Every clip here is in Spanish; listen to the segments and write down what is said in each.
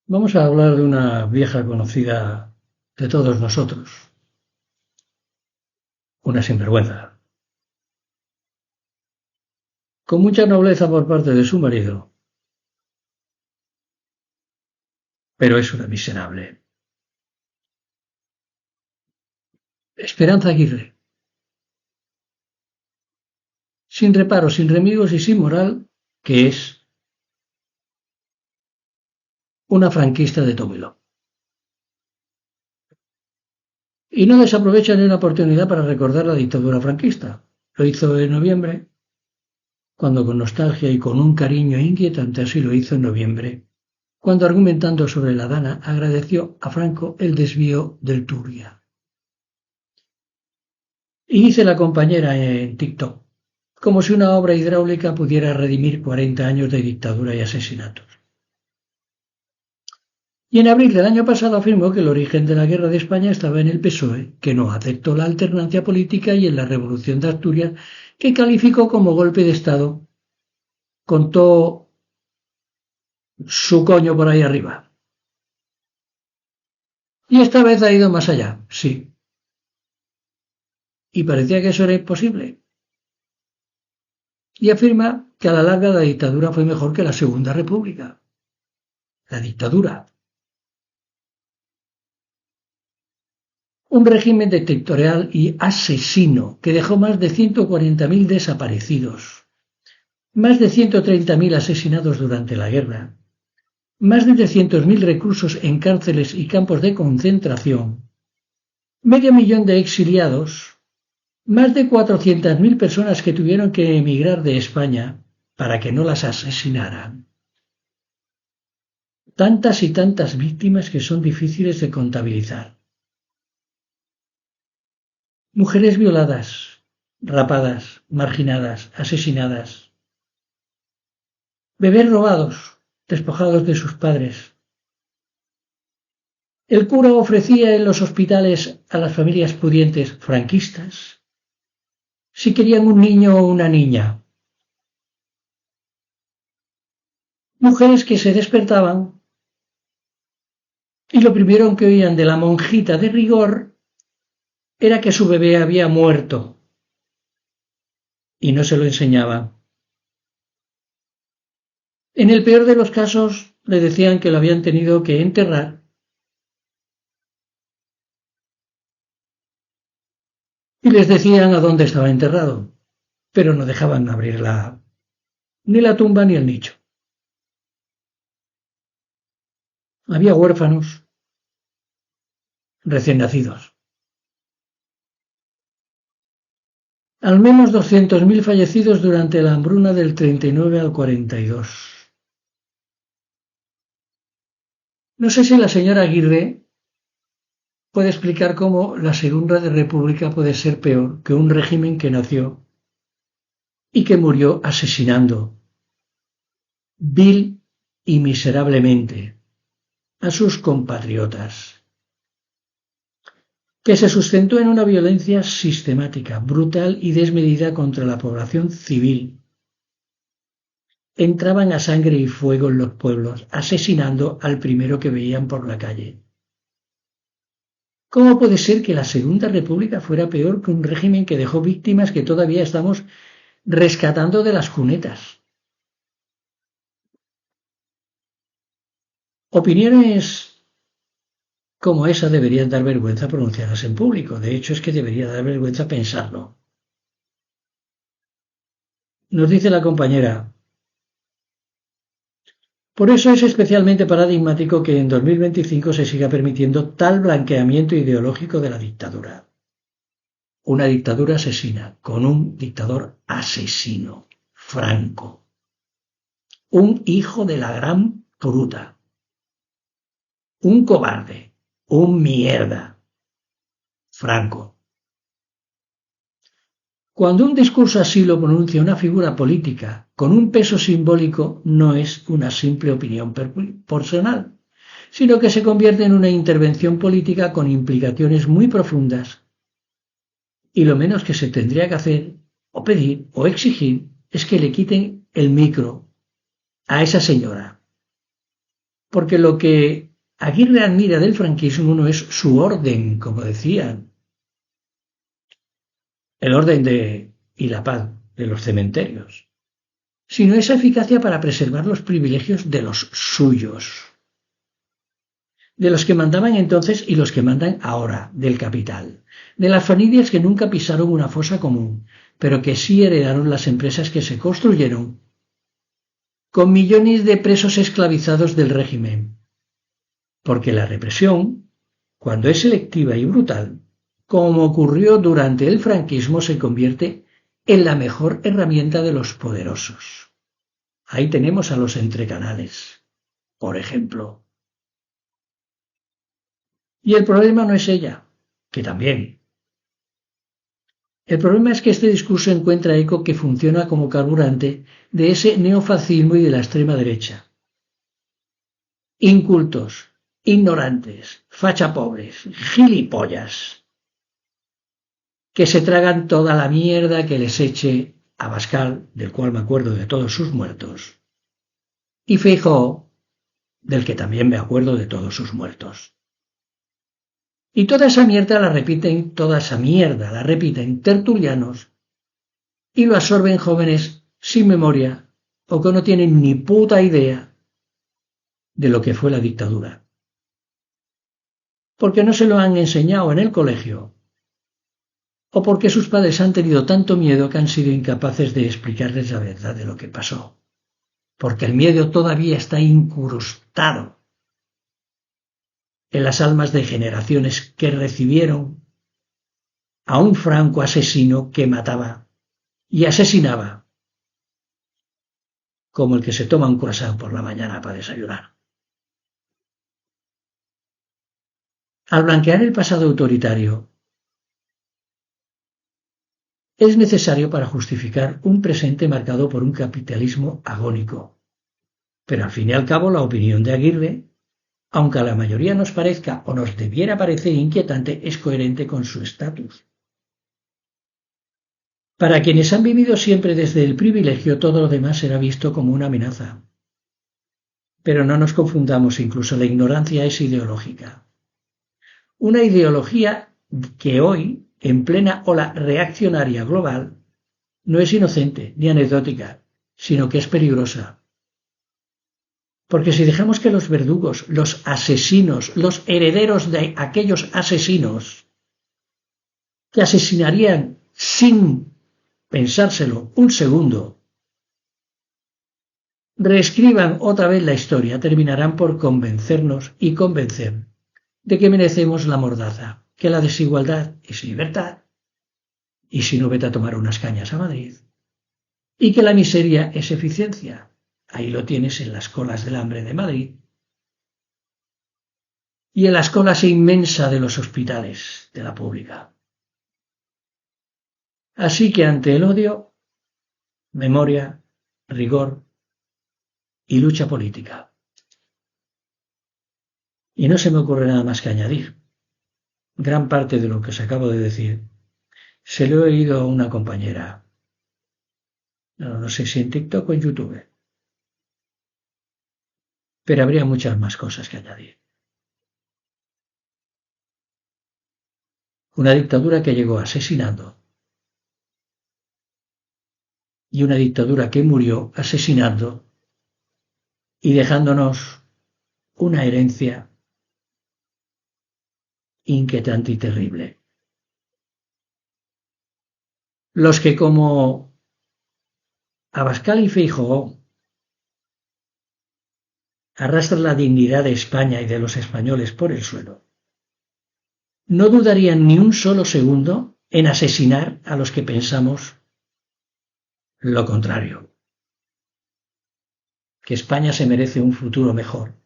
Vamos a hablar de una vieja conocida de todos nosotros, una sinvergüenza, con mucha nobleza por parte de su marido, pero es una miserable. Esperanza Aguirre, sin reparos, sin remigos y sin moral, que es una franquista de Tómelo. Y no desaprovecha ni una oportunidad para recordar la dictadura franquista. Lo hizo en noviembre, cuando con nostalgia y con un cariño inquietante así lo hizo en noviembre, cuando argumentando sobre la Dana agradeció a Franco el desvío del Turia. Y dice la compañera en TikTok, como si una obra hidráulica pudiera redimir 40 años de dictadura y asesinatos. Y en abril del año pasado afirmó que el origen de la guerra de España estaba en el PSOE, que no aceptó la alternancia política, y en la Revolución de Asturias, que calificó como golpe de Estado, con todo su coño por ahí arriba. Y esta vez ha ido más allá, sí. Y parecía que eso era imposible. Y afirma que a la larga la dictadura fue mejor que la Segunda República. La dictadura. Un régimen dictatorial y asesino que dejó más de 140.000 desaparecidos, más de 130.000 asesinados durante la guerra, más de 300.000 reclusos en cárceles y campos de concentración, medio millón de exiliados, más de 400.000 personas que tuvieron que emigrar de España para que no las asesinaran. Tantas y tantas víctimas que son difíciles de contabilizar. Mujeres violadas, rapadas, marginadas, asesinadas. Bebés robados, despojados de sus padres. El cura ofrecía en los hospitales a las familias pudientes franquistas si querían un niño o una niña. Mujeres que se despertaban y lo primero que oían de la monjita de rigor era que su bebé había muerto y no se lo enseñaba. En el peor de los casos le decían que lo habían tenido que enterrar y les decían a dónde estaba enterrado, pero no dejaban abrir ni la tumba ni el nicho. Había huérfanos recién nacidos. Al menos 200.000 fallecidos durante la hambruna del 39 al 42. No sé si la señora Aguirre puede explicar cómo la Segunda República puede ser peor que un régimen que nació y que murió asesinando vil y miserablemente a sus compatriotas, que se sustentó en una violencia sistemática, brutal y desmedida contra la población civil. Entraban a sangre y fuego en los pueblos, asesinando al primero que veían por la calle. ¿Cómo puede ser que la Segunda República fuera peor que un régimen que dejó víctimas que todavía estamos rescatando de las cunetas? Opiniones como esa deberían dar vergüenza pronunciarlas en público. De hecho, es que debería dar vergüenza pensarlo. Nos dice la compañera: por eso es especialmente paradigmático que en 2025 se siga permitiendo tal blanqueamiento ideológico de la dictadura. Una dictadura asesina, con un dictador asesino, Franco. Un hijo de la gran puta. Un cobarde. Un mierda. Franco. Cuando un discurso así lo pronuncia una figura política con un peso simbólico, no es una simple opinión personal, sino que se convierte en una intervención política con implicaciones muy profundas. Y lo menos que se tendría que hacer, o pedir, o exigir, es que le quiten el micro a esa señora. porque lo que Aguirre admira del franquismo no es su orden, como decían, el orden y la paz de los cementerios, sino esa eficacia para preservar los privilegios de los suyos, de los que mandaban entonces y los que mandan ahora, del capital, de las familias que nunca pisaron una fosa común, pero que sí heredaron las empresas que se construyeron con millones de presos esclavizados del régimen, porque la represión, cuando es selectiva y brutal, como ocurrió durante el franquismo, se convierte en la mejor herramienta de los poderosos. Ahí tenemos a los entrecanales, por ejemplo. Y el problema no es ella, que también. El problema es que este discurso encuentra eco que funciona como carburante de ese neofascismo y de la extrema derecha. Incultos, ignorantes, fachapobres, gilipollas, que se tragan toda la mierda que les eche Abascal, del cual me acuerdo de todos sus muertos, y Feijóo, del que también me acuerdo de todos sus muertos. Y toda esa mierda la repiten tertulianos y lo absorben jóvenes sin memoria o que no tienen ni puta idea de lo que fue la dictadura. Porque no se lo han enseñado en el colegio o porque sus padres han tenido tanto miedo que han sido incapaces de explicarles la verdad de lo que pasó. Porque el miedo todavía está incrustado en las almas de generaciones que recibieron a un Franco asesino que mataba y asesinaba, como el que se toma un croissant por la mañana para desayunar. Al blanquear el pasado autoritario, es necesario para justificar un presente marcado por un capitalismo agónico. Pero al fin y al cabo la opinión de Aguirre, aunque a la mayoría nos parezca o nos debiera parecer inquietante, es coherente con su estatus. Para quienes han vivido siempre desde el privilegio, todo lo demás será visto como una amenaza. Pero no nos confundamos, incluso la ignorancia es ideológica. Una ideología que hoy, en plena ola reaccionaria global, no es inocente ni anecdótica, sino que es peligrosa. Porque si dejamos que los verdugos, los asesinos, los herederos de aquellos asesinos que asesinarían sin pensárselo un segundo, reescriban otra vez la historia, terminarán por convencernos y convencer de que merecemos la mordaza, que la desigualdad es libertad, y si no, vete a tomar unas cañas a Madrid, y que la miseria es eficiencia. Ahí lo tienes en las colas del hambre de Madrid y en las colas inmensas de los hospitales de la pública. Así que ante el odio, memoria, rigor y lucha política. Y no se me ocurre nada más que añadir. Gran parte de lo que os acabo de decir se lo he oído a una compañera. No sé si en TikTok o en YouTube. Pero habría muchas más cosas que añadir. Una dictadura que llegó asesinando y una dictadura que murió asesinando y dejándonos una herencia inquietante y terrible. Los que como Abascal y Feijóo arrastran la dignidad de España y de los españoles por el suelo, no dudarían ni un solo segundo en asesinar a los que pensamos lo contrario, que España se merece un futuro mejor,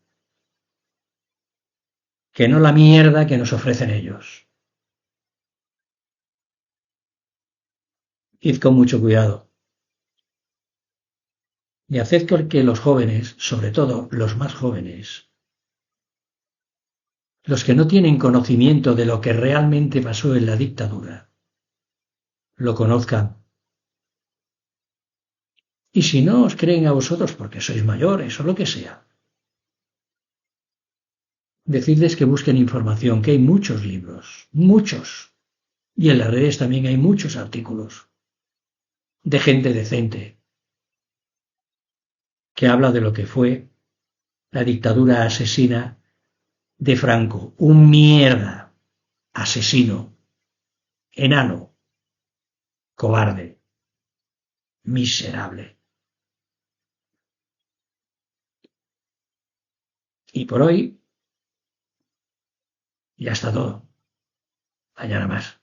que no la mierda que nos ofrecen ellos. Id con mucho cuidado. Y haced que los jóvenes, sobre todo los más jóvenes, los que no tienen conocimiento de lo que realmente pasó en la dictadura, lo conozcan. Y si no os creen a vosotros porque sois mayores o lo que sea, decirles que busquen información, que hay muchos libros, muchos. Y en las redes también hay muchos artículos de gente decente que habla de lo que fue la dictadura asesina de Franco. Un mierda, asesino, enano, cobarde, miserable. Y por hoy ya está todo. Mañana más.